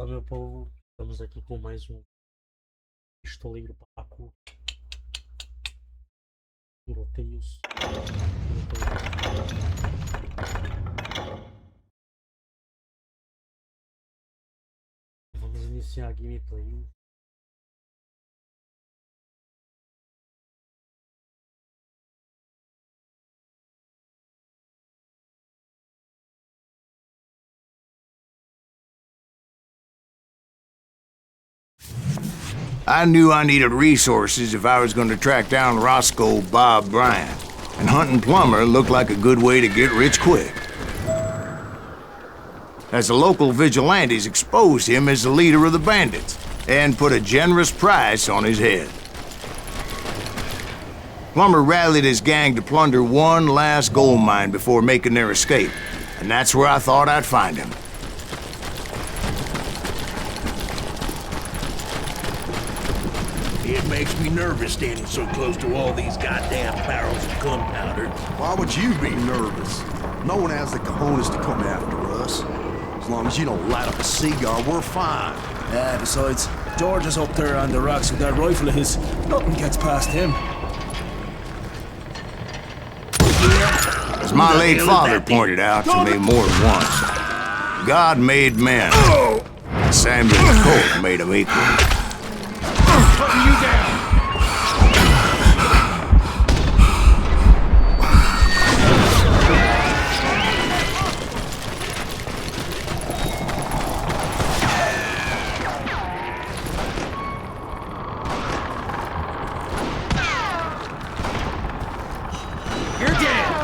meu povo, estamos aqui com mais um pistoleiro papaco. Tiroteios. Vamos iniciar a gameplay. I knew I needed resources if I was going to track down Roscoe Bob Bryant, and hunting Plumber looked like a good way to get rich quick. As the local vigilantes exposed him as the leader of the bandits, and put a generous price on his head. Plumber rallied his gang to plunder one last gold mine before making their escape, and that's where I thought I'd find him. It makes me nervous standing so close to all these goddamn barrels of gunpowder. Why would you be nervous? No one has the cojones to come after us. As long as you don't light up a cigar, we're fine. Yeah, besides, George is up there on the rocks with that rifle of his. Nothing gets past him. As my late father pointed out to me more than once, God made men. Samuel Colt made them equal. Putting you down! You're dead!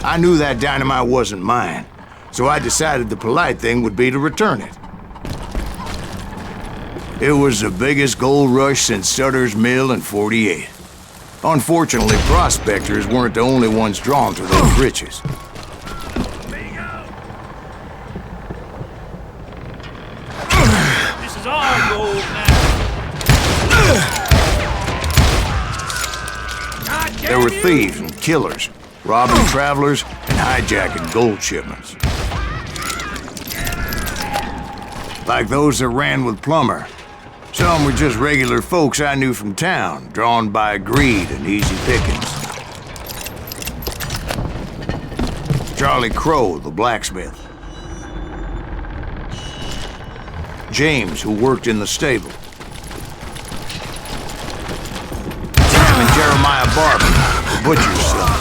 I knew that dynamite wasn't mine, so I decided the polite thing would be to return it. It was the biggest gold rush since Sutter's Mill in '48. Unfortunately, prospectors weren't the only ones drawn to those riches. This is our gold now! There were thieves and killers, robbing travelers and hijacking gold shipments. Like those that ran with Plumber. Some were just regular folks I knew from town, drawn by greed and easy pickings. Charlie Crow, the blacksmith. James, who worked in the stable. Sam and Jeremiah Barber, the butcher's son.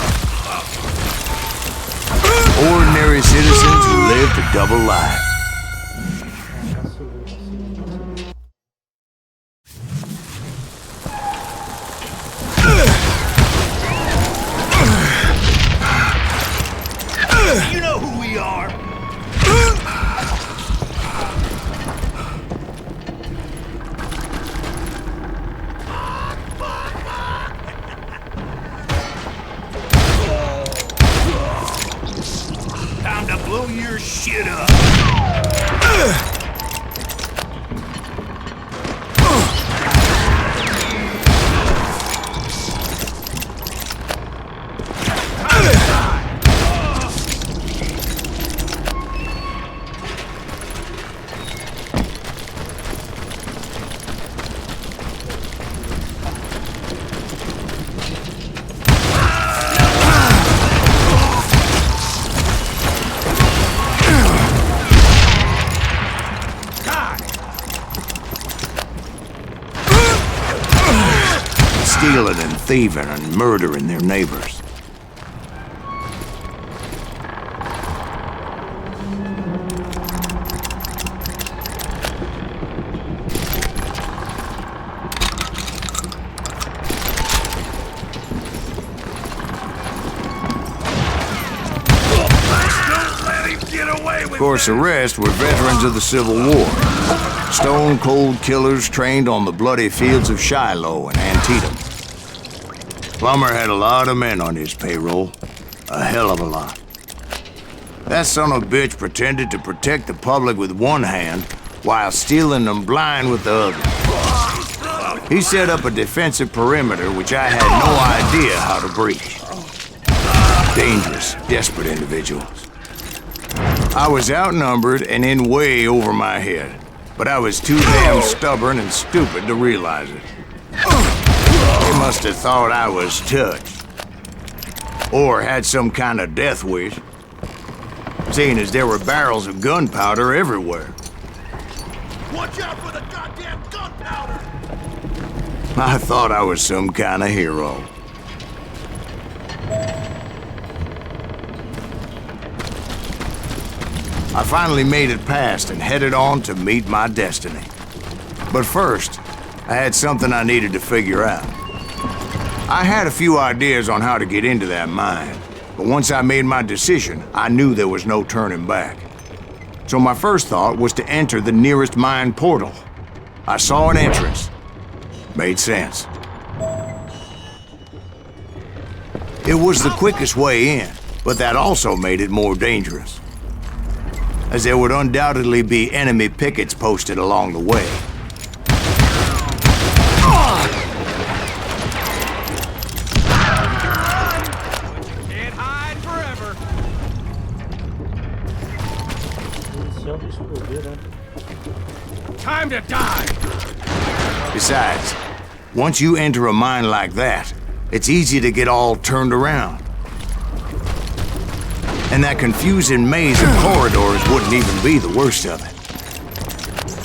Ordinary citizens who lived a double life. You know who we are! Time to blow your shit up! killing and thieving and murdering their neighbors. Of course, the rest were veterans of the Civil War. Stone-cold killers trained on the bloody fields of Shiloh and Antietam. Plummer had a lot of men on his payroll. A hell of a lot. That son of a bitch pretended to protect the public with one hand while stealing them blind with the other. He set up a defensive perimeter which I had no idea how to breach. Dangerous, desperate individuals. I was outnumbered and in way over my head, but I was too damn stubborn and stupid to realize it. They must have thought I was touched. Or had some kind of death wish, seeing as there were barrels of gunpowder everywhere. Watch out for the goddamn gunpowder! I thought I was some kind of hero. I finally made it past and headed on to meet my destiny. But first, I had something I needed to figure out. I had a few ideas on how to get into that mine, but once I made my decision, I knew there was no turning back. So my first thought was to enter the nearest mine portal. I saw an entrance. Made sense. It was the quickest way in, but that also made it more dangerous, as there would undoubtedly be enemy pickets posted along the way. Can't hide forever. Time to die. Besides, once you enter a mine like that, it's easy to get all turned around. And that confusing maze of corridors wouldn't even be the worst of it.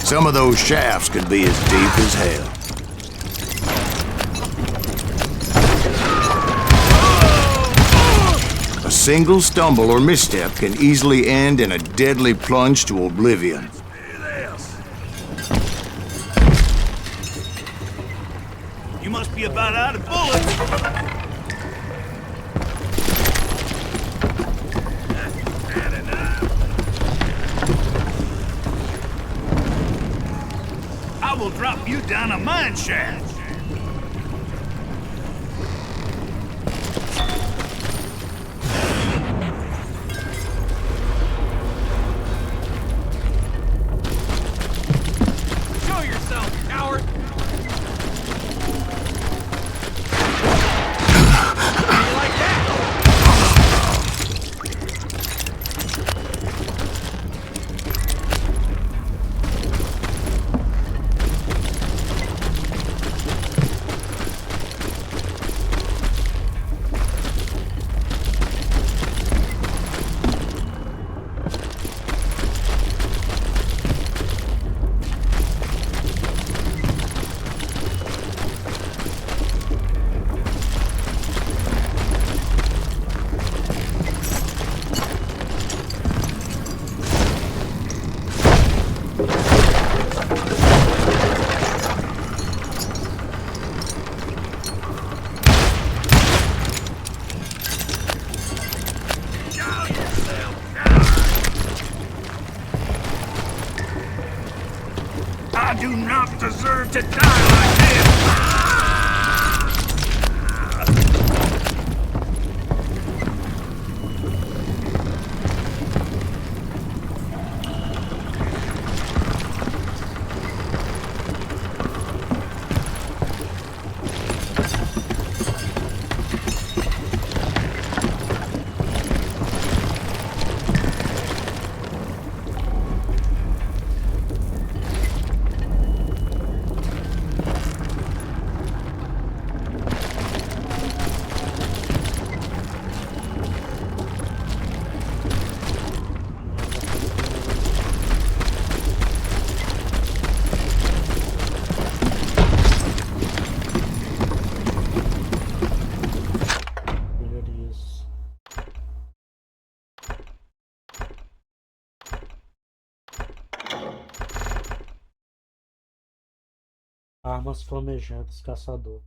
Some of those shafts could be as deep as hell. A single stumble or misstep can easily end in a deadly plunge to oblivion. You must be about out of bullets. I will drop you down a mine shaft. Show yourself, coward. How you like that? I do not deserve to die like this! Armas flamejantes, caçador.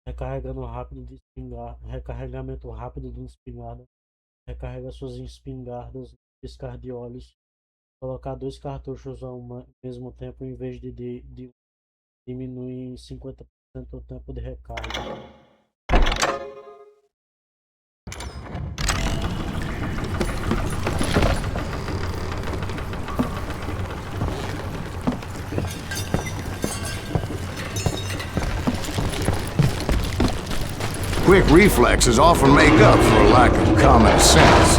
Recarregando rápido de espingarda. Recarregamento rápido de espingarda. Recarrega suas espingardas. Piscar de olhos. Colocar dois cartuchos ao mesmo tempo em vez de diminuir em 50% o tempo de recarga. Quick reflexes often make up for a lack of common sense.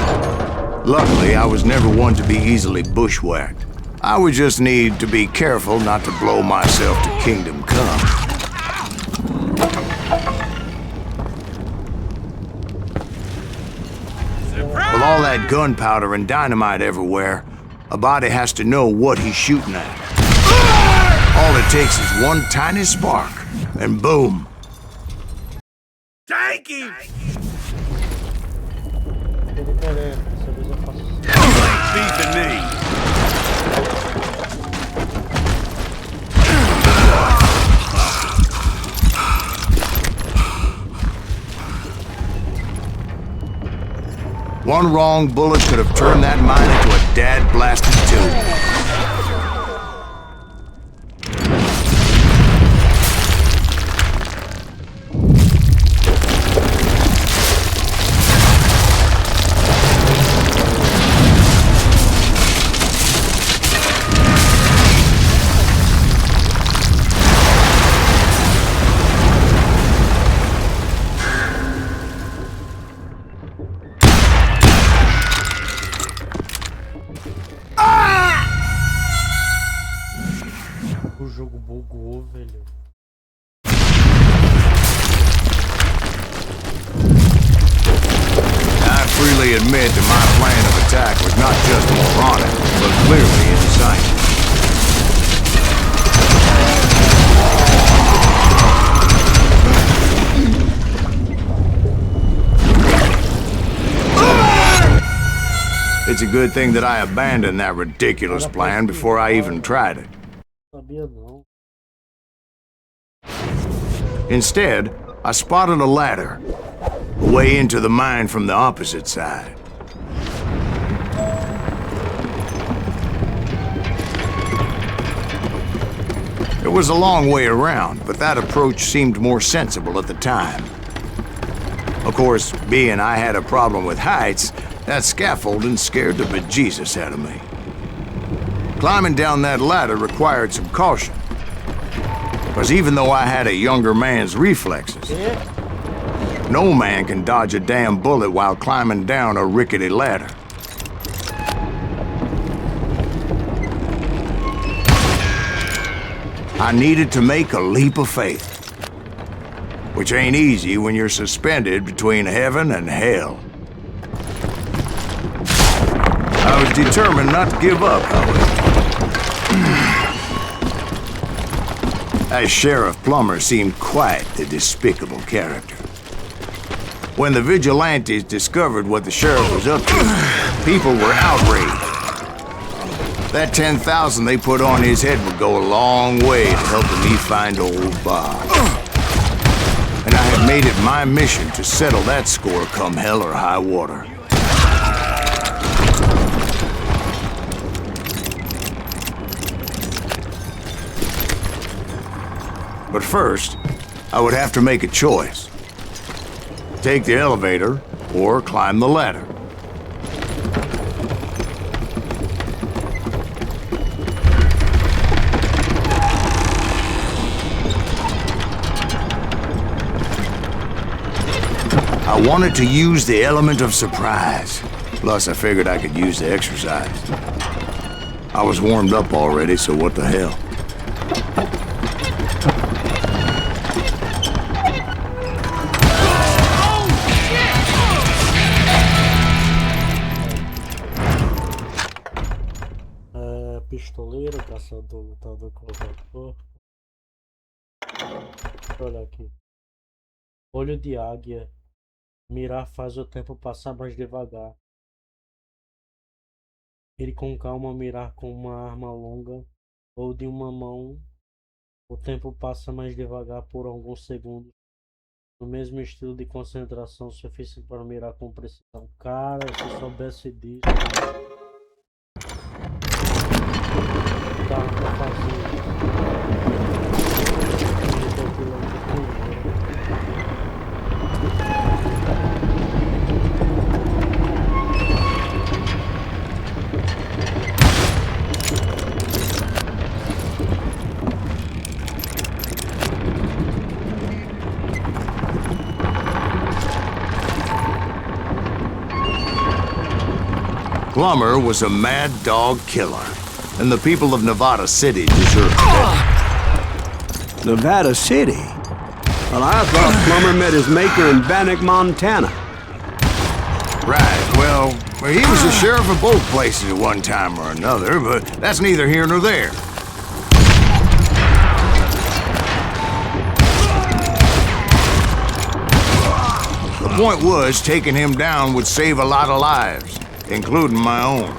Luckily, I was never one to be easily bushwhacked. I would just need to be careful not to blow myself to kingdom come. With all that gunpowder and dynamite everywhere, a body has to know what he's shooting at. All it takes is one tiny spark, and boom. Take him! Tudo diferente, dessa vez eu faço assim. Beat the knee! One wrong bullet could have turned that mine into a dad-blasted tube. O jogo bugou, velho. I freely admit that my plan of attack was not just moronic, but clearly insane. It's a good thing that I abandoned that ridiculous plan before I even tried it. Sabia não. Instead, I spotted a ladder, a way into the mine from the opposite side. It was a long way around, but that approach seemed more sensible at the time. Of course, being I had a problem with heights, that scaffolding scared the bejesus out of me. Climbing down that ladder required some caution. Because even though I had a younger man's reflexes, no man can dodge a damn bullet while climbing down a rickety ladder. I needed to make a leap of faith, which ain't easy when you're suspended between heaven and hell. I was determined not to give up, however. That Sheriff Plummer seemed quite a despicable character. When the vigilantes discovered what the sheriff was up to, people were outraged. That 10,000 they put on his head would go a long way to helping me find old Bob. And I had made it my mission to settle that score come hell or high water. But first, I would have to make a choice. Take the elevator or climb the ladder. I wanted to use the element of surprise. Plus, I figured I could use the exercise. I was warmed up already, so what the hell? Pistoleiro, caçador, lutador, corredor. Olha aqui. Olho de águia. Mirar faz o tempo passar mais devagar. Ele com calma mirar com uma arma longa ou de uma mão O tempo passa mais devagar por alguns segundos, no mesmo estilo de concentração suficiente para mirar com precisão. Cara, se soubesse disso, dava pra fazer Plummer was a mad dog killer, and the people of Nevada City deserved it. Nevada City? Well, I thought Plummer met his maker in Bannock, Montana. Right, well, he was the sheriff of both places at one time or another, but that's neither here nor there. The point was, taking him down would save a lot of lives, including my own.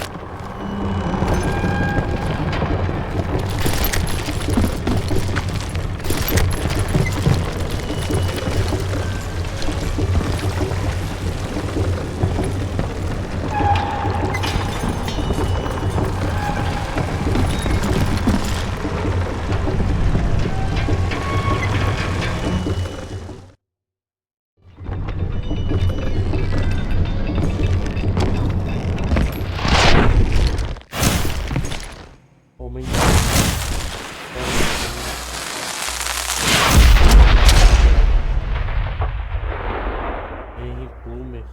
homem Henry Plummer.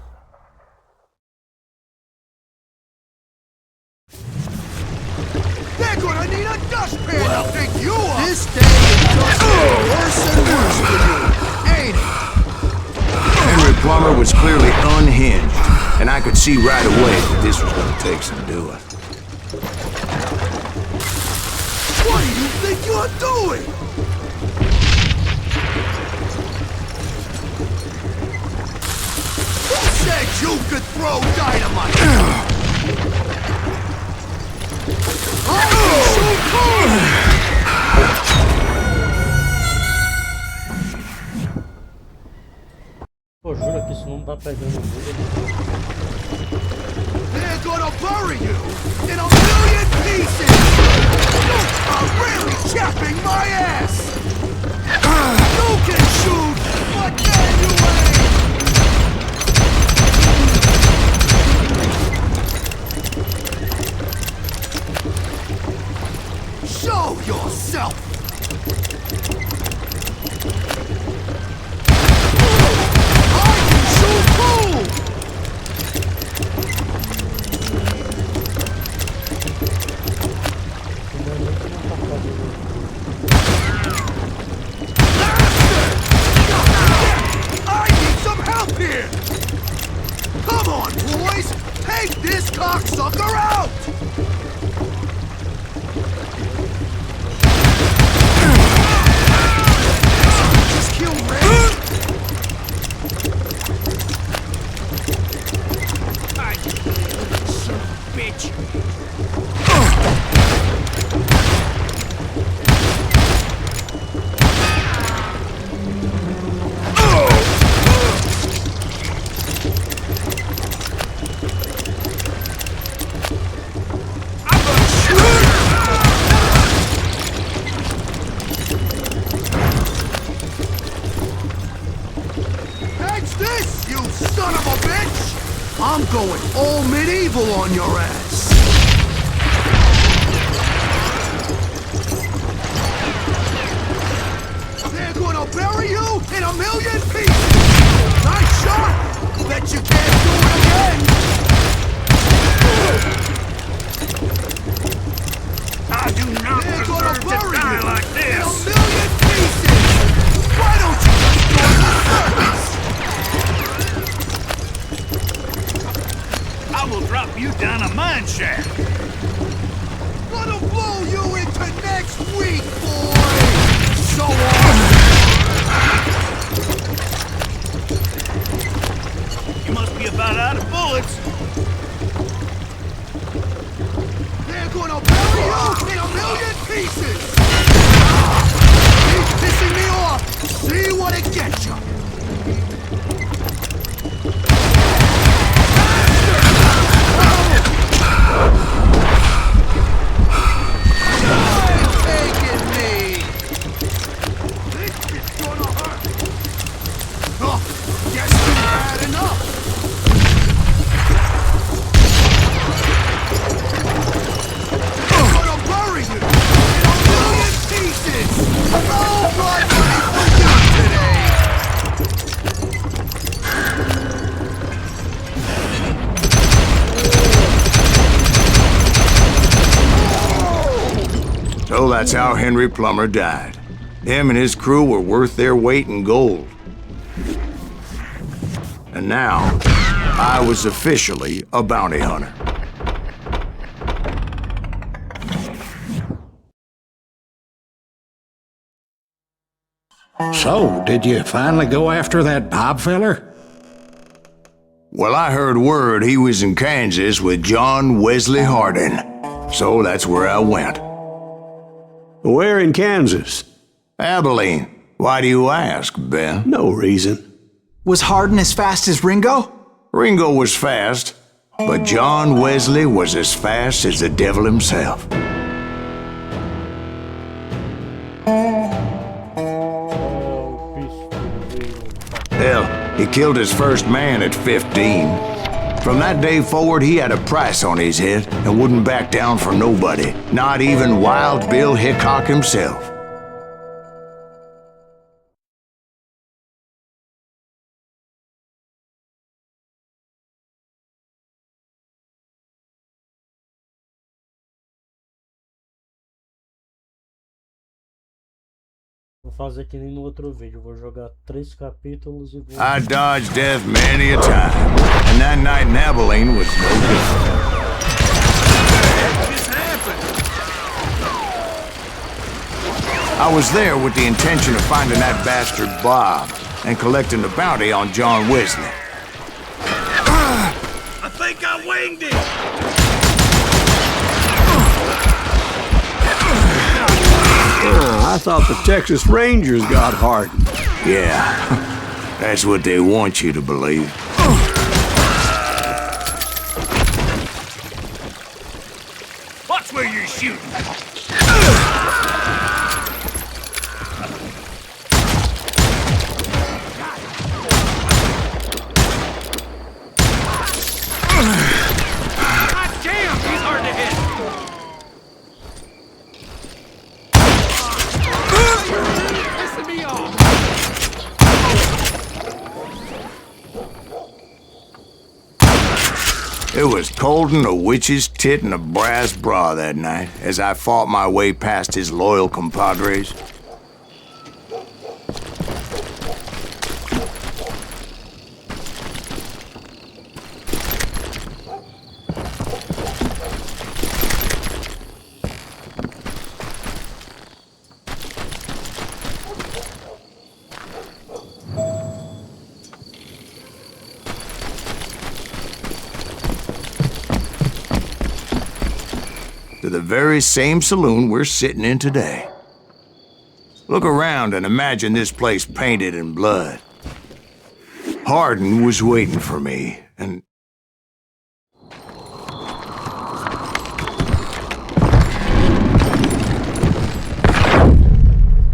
They're gonna need a dustpan to pick you up! This day is just getting worse and worse for you, ain't it? Henry Plummer was clearly unhinged, and I could see right away that this was gonna take some doing. What do you think you're doing? Who said you could throw dynamite? I can shoot too! Pô, jura que isso não tá pegando muito? They're gonna bury you in a million pieces! You are really chapping my ass! You can shoot, but can you aim? Show yourself! I can shoot too! I need some help here! Come on, boys! Take this cocksucker out! Just kill Red? Son of a bitch. Catch this, you son of a bitch! I'm going all medieval on your ass! They're gonna bury you in a million pieces! Nice shot! Bet you can't do it again! I do not They're gonna deserve to bury die you like in a this! million pieces! Why don't you just join the circus? I will drop you down a mine shaft! Gonna blow you into next week, boy! So on! You must be about out of bullets! They're gonna bury you in a million pieces! So that's how Henry Plummer died. Him and his crew were worth their weight in gold. And now, I was officially a bounty hunter. So, did you finally go after that Bob feller? Well, I heard word he was in Kansas with John Wesley Hardin. So that's where I went. Where in Kansas? Abilene. Why do you ask, Ben? No reason. Was Hardin as fast as Ringo? Ringo was fast, but John Wesley was as fast as the devil himself. Hell, he killed his first man at 15. From that day forward, he had a price on his head and wouldn't back down for nobody, not even Wild Bill Hickok himself. Vou fazer que nem no outro vídeo, vou jogar 3 capítulos e vou... I dodged death many a time, and that night in Abilene was no different. I was there with the intention of finding that bastard Bob and collecting the bounty on John Wesley. I think I winged it! I thought the Texas Rangers got Hardin. Yeah, that's what they want you to believe. Watch where you're shooting! God damn, he's hard to hit. Pissing me off. It was cold in a witch's tit and a brass bra that night as I fought my way past his loyal compadres. To the very same saloon we're sitting in today. Look around and imagine this place painted in blood. Hardin was waiting for me, and...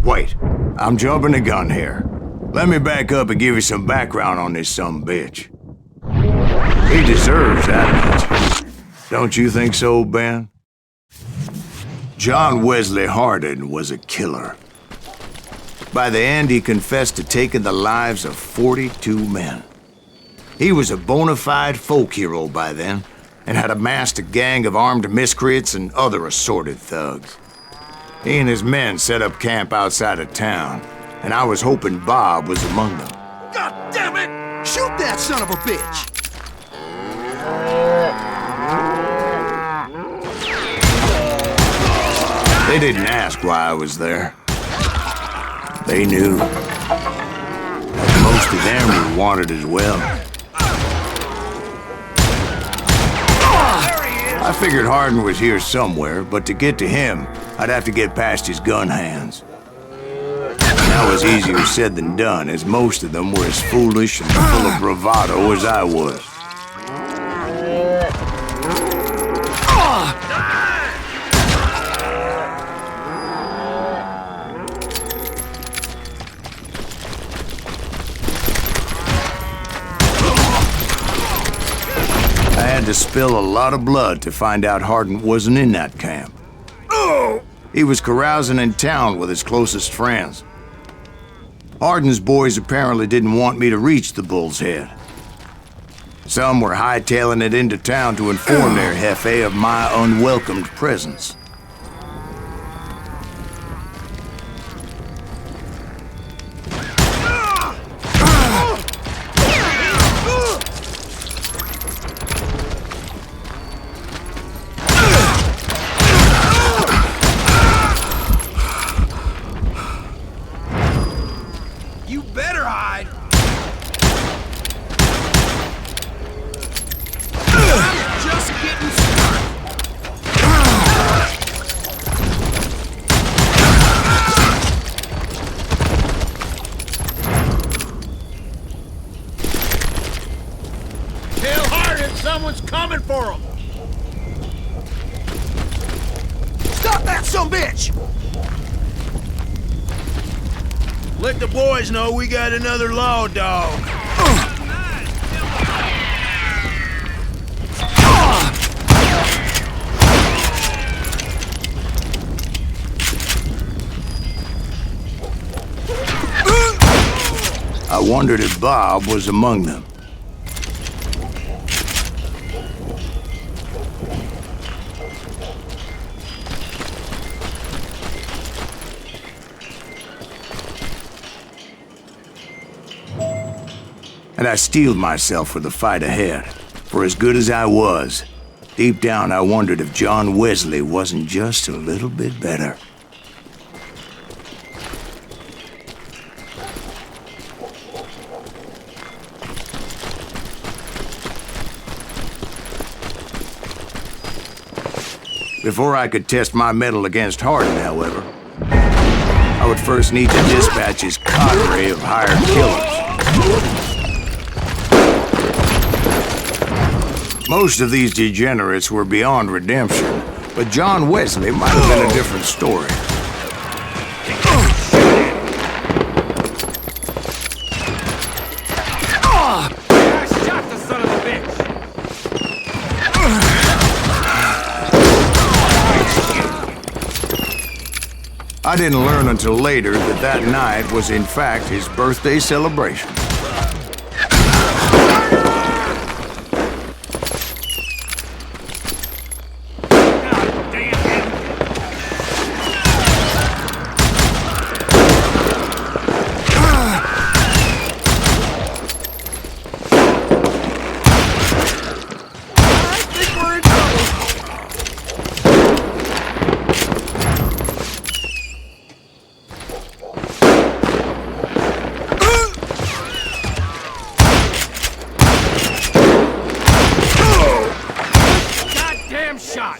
Wait, I'm jumping the gun here. Let me back up and give you some background on this sumbitch. He deserves that much. Don't you think so, Ben? John Wesley Hardin was a killer. By the end, he confessed to taking the lives of 42 men. He was a bona fide folk hero by then, and had amassed a gang of armed miscreants and other assorted thugs. He and his men set up camp outside of town, and I was hoping Bob was among them. God damn it! Shoot that son of a bitch! They didn't ask why I was there. They knew. Most of them were wanted as well. I figured Hardin was here somewhere, but to get to him, I'd have to get past his gun hands. That was easier said than done, as most of them were as foolish and full of bravado as I was. I had to spill a lot of blood to find out Hardin wasn't in that camp. He was carousing in town with his closest friends. Hardin's boys apparently didn't want me to reach the Bull's Head. Some were hightailing it into town to inform their jefe of my unwelcomed presence. for them. Stop that sumbitch! Let the boys know we got another law dog. I wondered if Bob was among them. And I steeled myself for the fight ahead. For as good as I was, deep down I wondered if John Wesley wasn't just a little bit better. Before I could test my mettle against Hardin, however, I would first need to dispatch his cadre of hired killers. Most of these degenerates were beyond redemption, but John Wesley might have been a different story. I shot the son of a bitch! I didn't learn until later that that night was in fact his birthday celebration. Shot!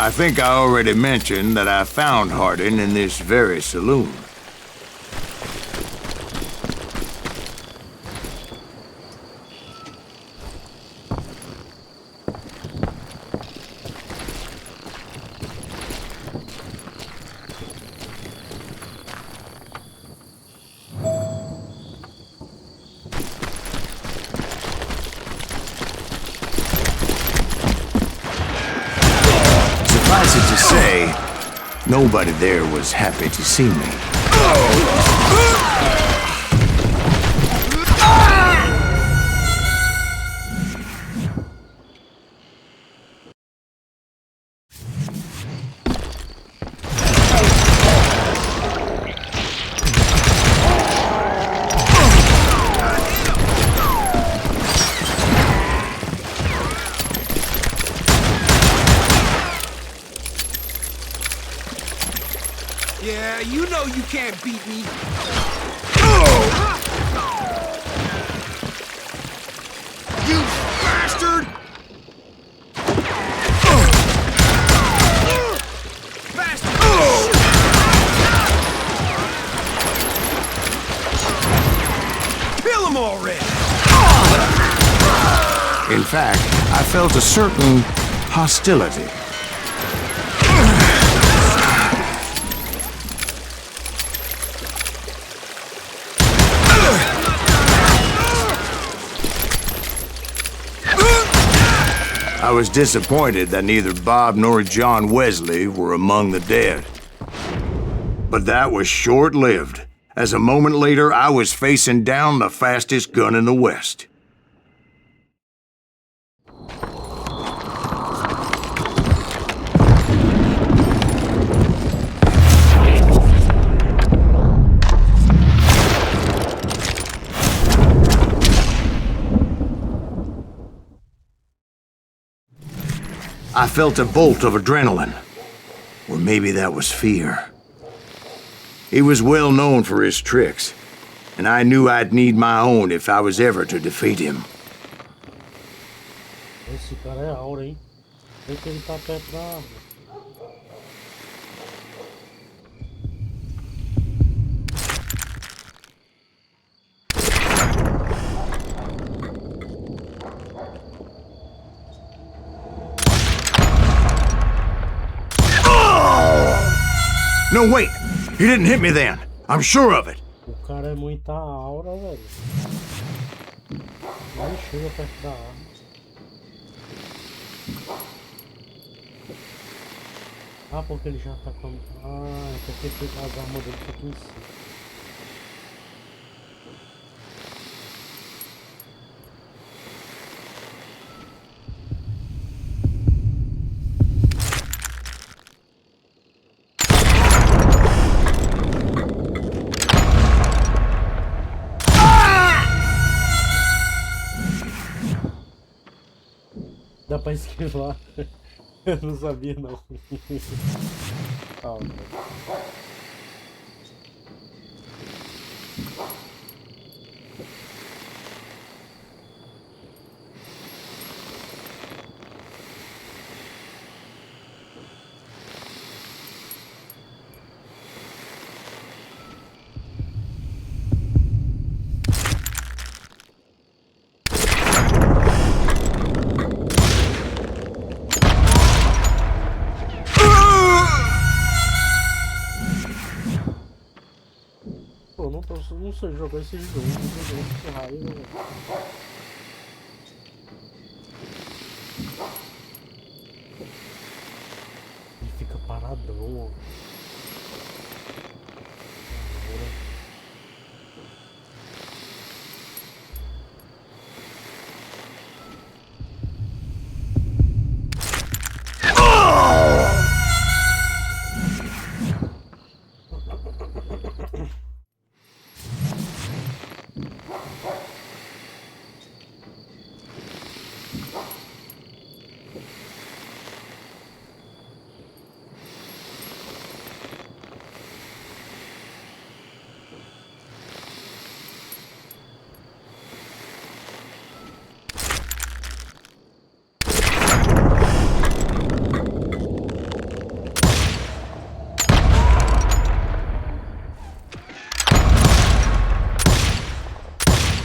I think I already mentioned that I found Hardin in this very saloon. Suffice it to say, nobody there was happy to see me. Yeah, you know you can't beat me. You bastard! Kill him already! In fact, I felt a certain hostility. I was disappointed that neither Bob nor John Wesley were among the dead. But that was short-lived, as a moment later I was facing down the fastest gun in the West. I felt a bolt of adrenaline. Or maybe that was fear. He was well known for his tricks, and I knew I'd need my own if I was ever to defeat him. Esse cara é aura, hein? Vê que ele tá perto da árvore. No, wait! He didn't hit me then. I'm sure of it. O cara é muita aura, velho. Nem chega perto da árvore. Ah, porque ele já tá com... Ah, é porque as armas dele ficam em cima. Dá pra esquivar. Eu não sabia não. Ah, ok. Pô, não sei jogar esse jogo, não sei jogar esse raiva, velho. Ele fica paradão, ó.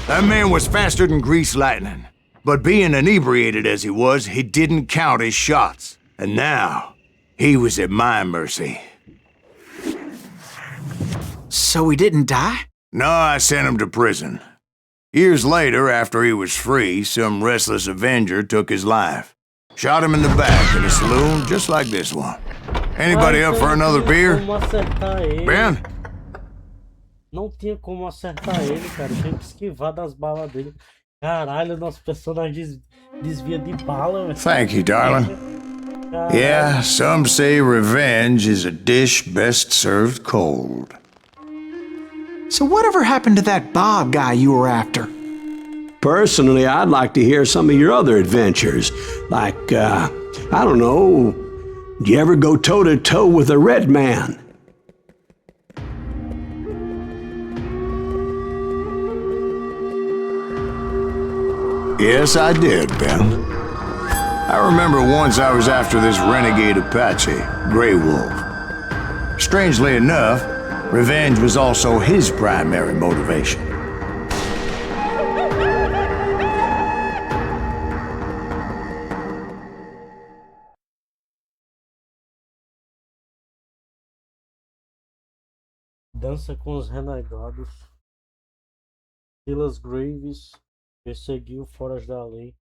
That man was faster than greased lightning. But being inebriated as he was, he didn't count his shots. And now, he was at my mercy. So he didn't die? No, I sent him to prison. Years later, after he was free, some restless Avenger took his life. Shot him in the back in a saloon just like this one. Anybody up for another beer? Ben? Não tinha como acertar ele, cara. Eu tenho que esquivar das balas dele. Caralho, nosso personagem desvia de bala, velho. Thank you, darling. Caralho. Yeah, some say revenge is a dish best served cold. So whatever happened to that Bob guy you were after? Personally, I'd like to hear some of your other adventures. Like, I don't know, did you ever go toe-to-toe with a red man? Yes, I did, Ben. I remember once I was after this renegade Apache, Grey Wolf. Strangely enough, revenge was also his primary motivation. Dança com os renegados. Silas Graves perseguiu fora da lei.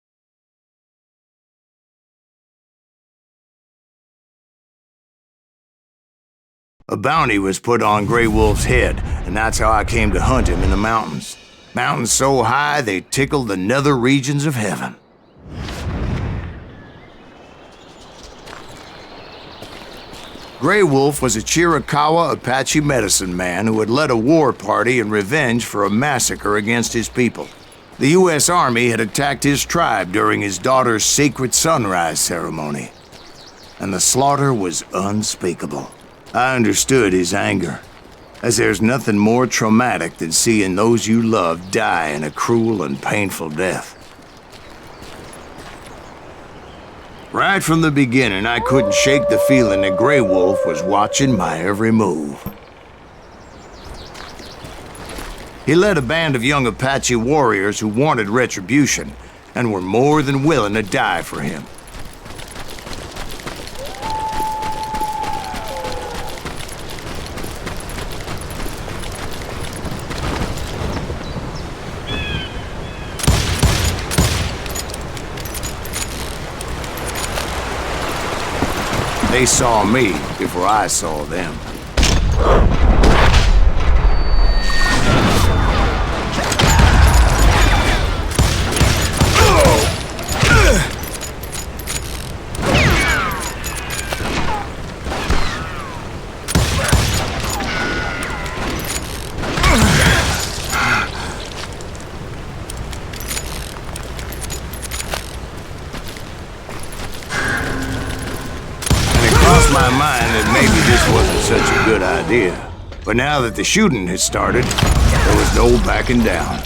A bounty was put on Grey Wolf's head, and that's how I came to hunt him in the mountains. Mountains so high they tickled the nether regions of heaven. Grey Wolf was a Chiricahua Apache medicine man who had led a war party in revenge for a massacre against his people. The U.S. Army had attacked his tribe during his daughter's sacred sunrise ceremony, and the slaughter was unspeakable. I understood his anger, as there's nothing more traumatic than seeing those you love die in a cruel and painful death. Right from the beginning, I couldn't shake the feeling that Grey Wolf was watching my every move. He led a band of young Apache warriors who wanted retribution and were more than willing to die for him. They saw me before I saw them. My mind that maybe this wasn't such a good idea. But now that the shooting had started, there was no backing down.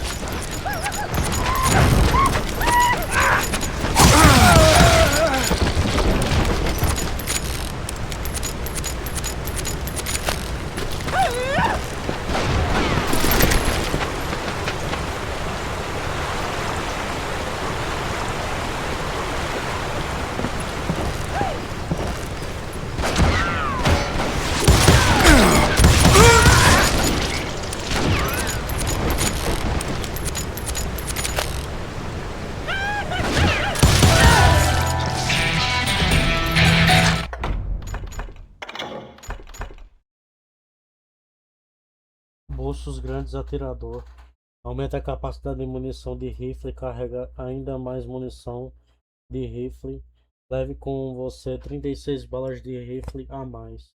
Bolsos grandes atirador. Aumenta a capacidade de munição de rifle e carrega ainda mais munição de rifle. Leve com você 36 balas de rifle a mais.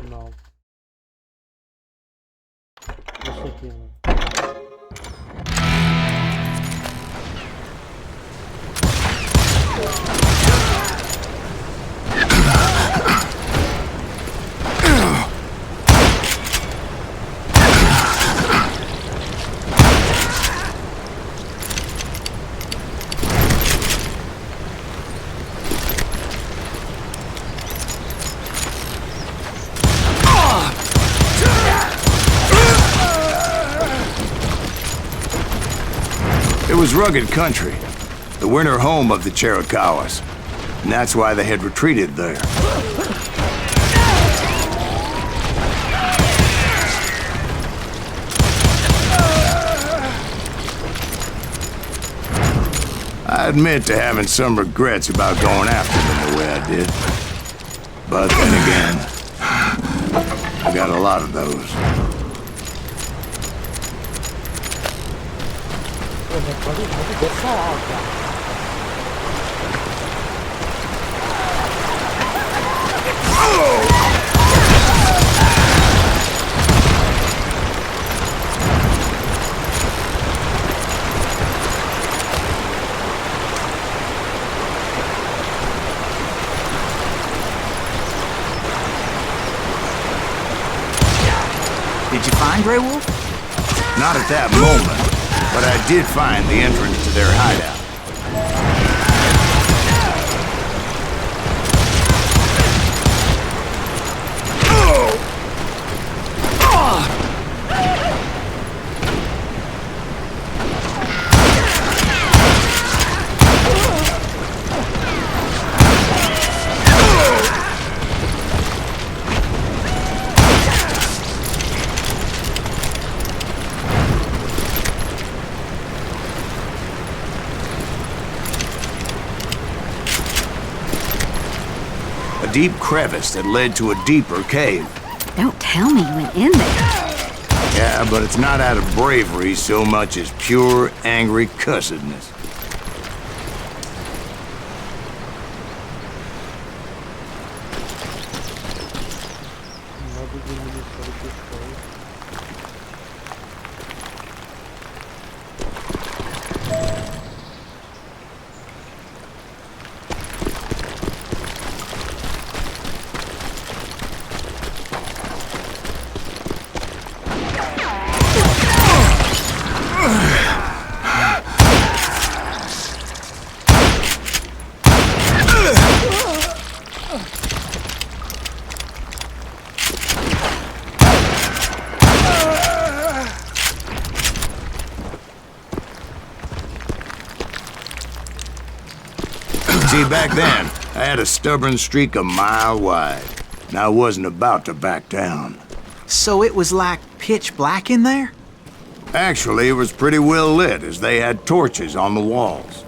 Não. Isso aqui, né? It was rugged country, the winter home of the Chiricahuas, and that's why they had retreated there. I admit to having some regrets about going after them the way I did. But then again, I got a lot of those. Did you find Grey Wolf? Not at that moment, but I did find the entrance to their hideout. A deep crevice that led to a deeper cave. Don't tell me you went in there. Yeah, but it's not out of bravery so much as pure, angry cussedness. See, back then, I had a stubborn streak a mile wide, and I wasn't about to back down. So it was like pitch black in there? Actually, it was pretty well lit, as they had torches on the walls.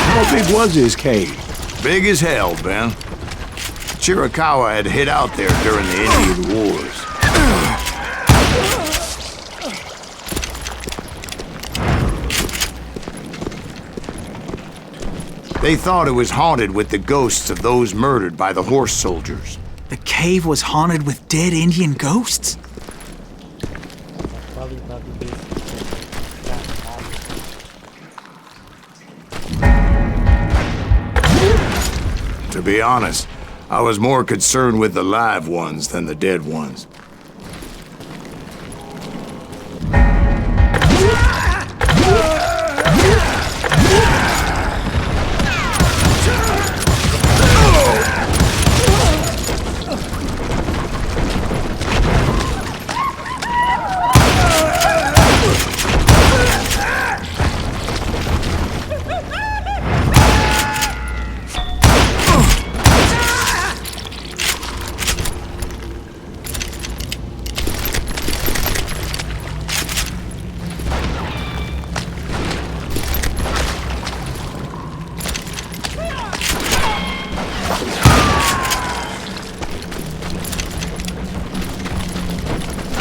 How big was his cave? Big as hell, Ben. Chiricahua had hid out there during the Indian Wars. They thought it was haunted with the ghosts of those murdered by the horse soldiers. The cave was haunted with dead Indian ghosts? To be honest, I was more concerned with the live ones than the dead ones.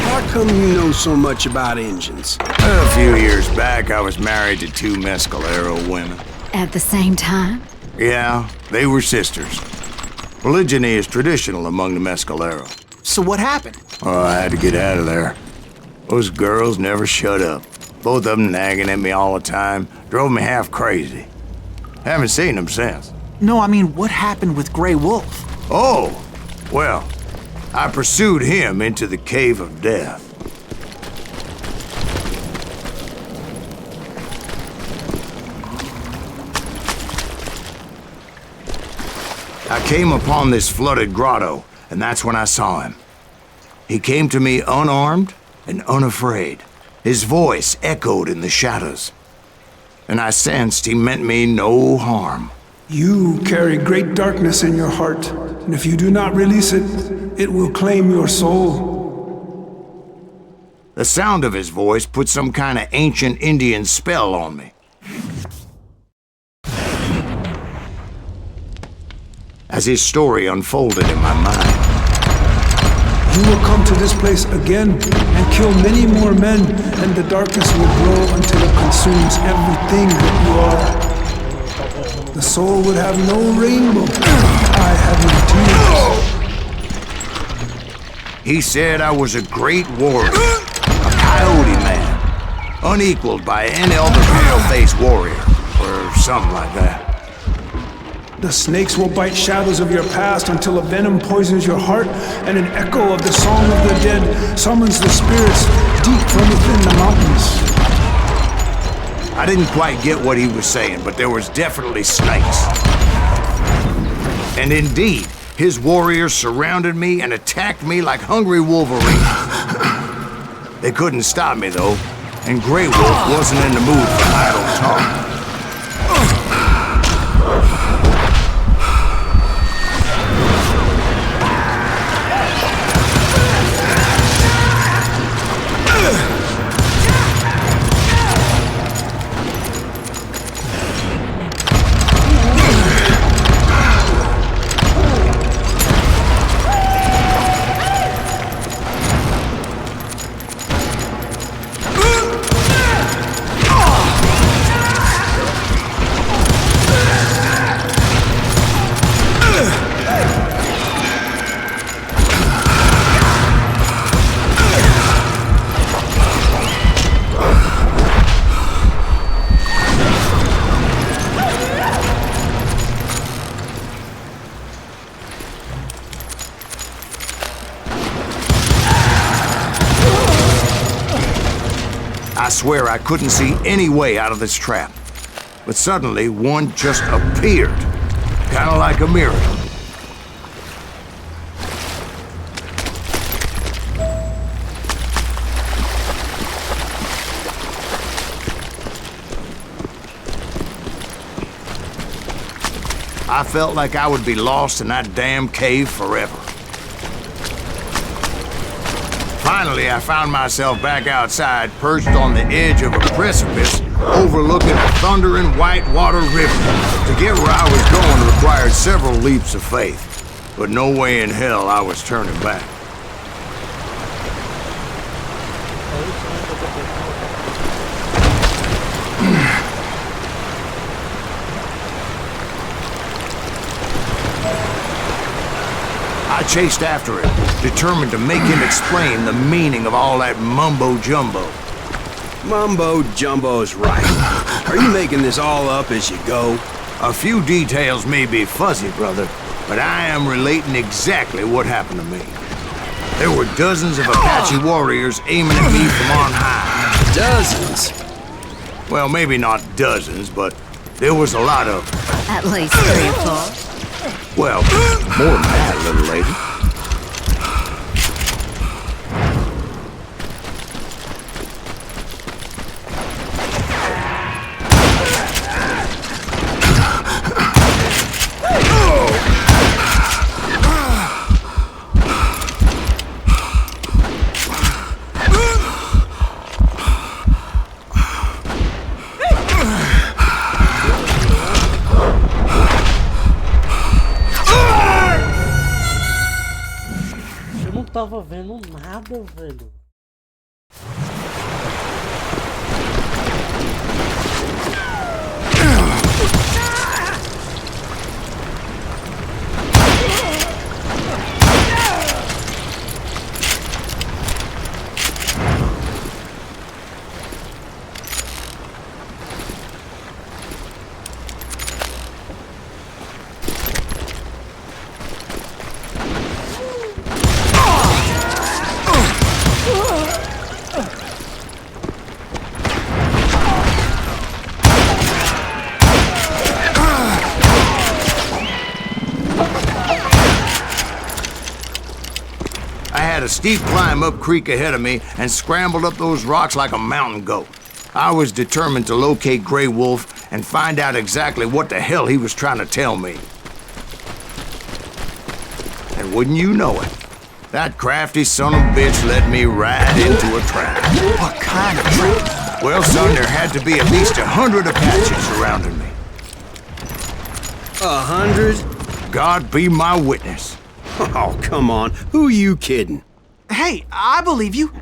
How come you know so much about engines? A few years back, I was married to two Mescalero women. At the same time? Yeah, they were sisters. Polygyny is traditional among the Mescalero. So what happened? Oh, I had to get out of there. Those girls never shut up. Both of them nagging at me all the time. Drove me half crazy. Haven't seen them since. No, I mean, what happened with Grey Wolf? Oh, well, I pursued him into the Cave of Death. I came upon this flooded grotto, and that's when I saw him. He came to me unarmed and unafraid. His voice echoed in the shadows, and I sensed he meant me no harm. You carry great darkness in your heart, and if you do not release it, it will claim your soul. The sound of his voice put some kind of ancient Indian spell on me. As his story unfolded in my mind, you will come to this place again and kill many more men, and the darkness will grow until it consumes everything that you are. The soul would have no rainbow. I have no tears. he said I was a great warrior, a coyote man, unequaled by any other pale-faced warrior, or something like that. The snakes will bite shadows of your past until a venom poisons your heart, and an echo of the song of the dead summons the spirits deep from within the mountains. I didn't quite get what he was saying, but there was definitely snakes. And indeed, his warriors surrounded me and attacked me like hungry wolverines. They couldn't stop me, though, and Grey Wolf wasn't in the mood for idle talk. I swear I couldn't see any way out of this trap. But suddenly, one just appeared. Kind of like a miracle. I felt like I would be lost in that damn cave forever. Finally, I found myself back outside, perched on the edge of a precipice, overlooking a thundering whitewater river. To get where I was going required several leaps of faith, but no way in hell I was turning back. I chased after him, determined to make him explain the meaning of all that mumbo-jumbo. Mumbo-jumbo's right. Are you making this all up as you go? A few details may be fuzzy, brother, but I am relating exactly what happened to me. There were dozens of Apache warriors aiming at me from on high. Dozens? Well, maybe not dozens, but there was a lot of them. At least 3 or 4. Well, more than that, little lady. Tava vendo nada, velho. A steep climb up creek ahead of me and scrambled up those rocks like a mountain goat. I was determined to locate Grey Wolf and find out exactly what the hell he was trying to tell me. And wouldn't you know it, that crafty son of a bitch led me right into a trap. What kind of trap? Well, son, there had to be at least 100 Apaches surrounding me. 100? God be my witness. Oh, come on. Who you kidding? Hey, I believe you.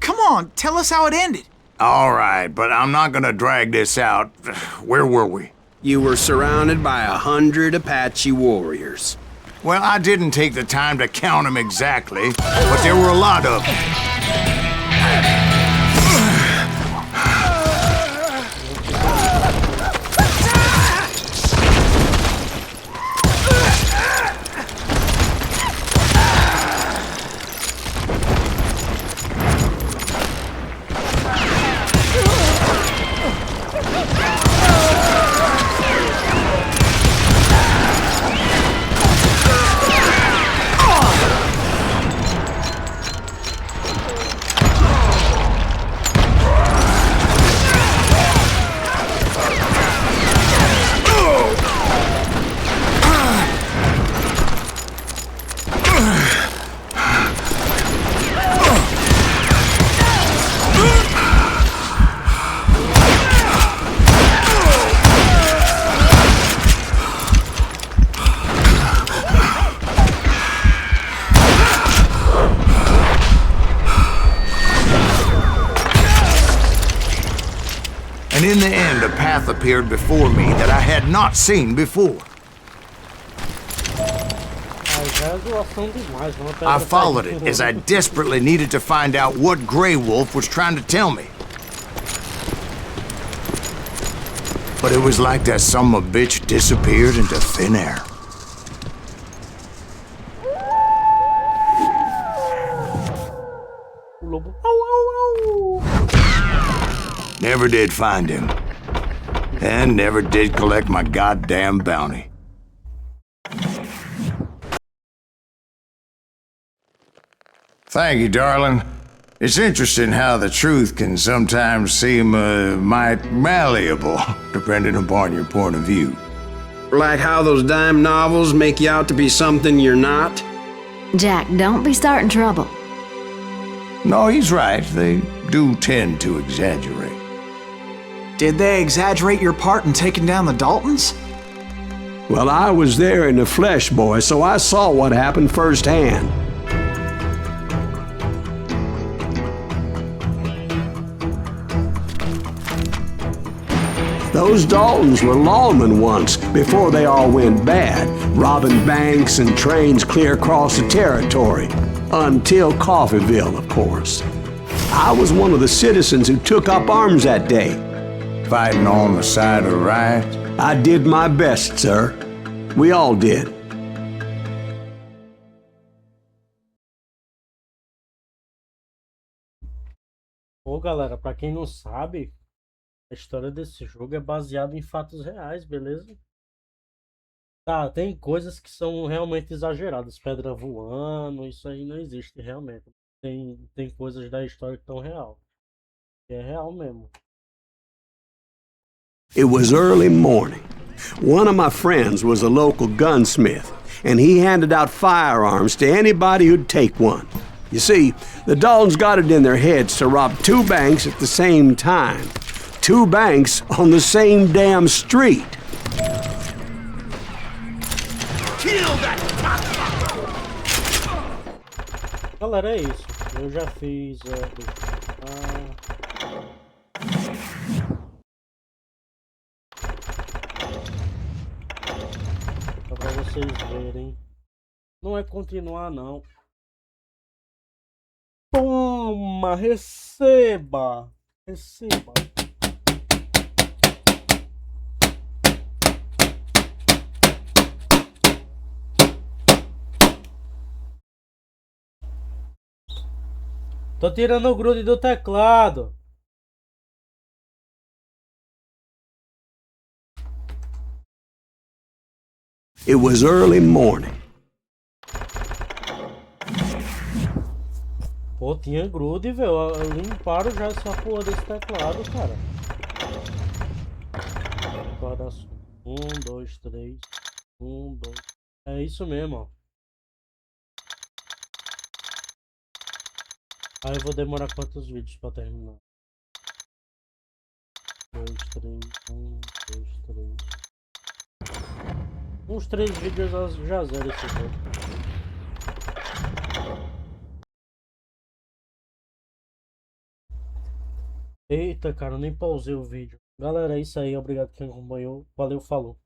Come on, tell us how it ended. All right, but I'm not gonna drag this out. Where were we? You were surrounded by 100 Apache warriors. Well, I didn't take the time to count them exactly, but there were a lot of them. in the end a path appeared before me that I had not seen before. I followed it as I desperately needed to find out what Grey Wolf was trying to tell me. But it was like that son of a bitch disappeared into thin air. Never did find him. And never did collect my goddamn bounty. Thank you, darling. It's interesting how the truth can sometimes seem, might malleable, depending upon your point of view. Like how those dime novels make you out to be something you're not? Jack, don't be starting trouble. No, he's right. They do tend to exaggerate. Did they exaggerate your part in taking down the Daltons? Well, I was there in the flesh, boy, so I saw what happened firsthand. Those Daltons were lawmen once, before they all went bad, robbing banks and trains clear across the territory. Until Coffeeville, of course. I was one of the citizens who took up arms that day. Fighting on the side of right? I did my best, sir. We all did. Pô, galera, pra quem não sabe, a história desse jogo é baseada em fatos reais, beleza? Tá, tem coisas que são realmente exageradas. Pedra voando, isso aí não existe realmente. Tem coisas da história que estão real. É real mesmo. It was early morning. One of my friends was a local gunsmith, and he handed out firearms to anybody who'd take one. You see, the Daltons got it in their heads to rob two banks at the same time. Two banks on the same damn street. Galera, é isso. Eu já fiz. Só pra vocês verem. Não é continuar, não. Toma, receba! Receba! Tô tirando o grude do teclado. It was early morning. Pô, tinha grude, velho. Limparam já essa porra desse teclado, cara. Guarda-só. 1, 2, 3. 1, 2. É isso mesmo, ó. Aí eu vou demorar quantos vídeos pra terminar? 2, 3, 1, 2, 3. Uns 3 vídeos já zero esse jogo. Eita, cara, eu nem pausei o vídeo. Galera, é isso aí. Obrigado quem acompanhou. Valeu, falou.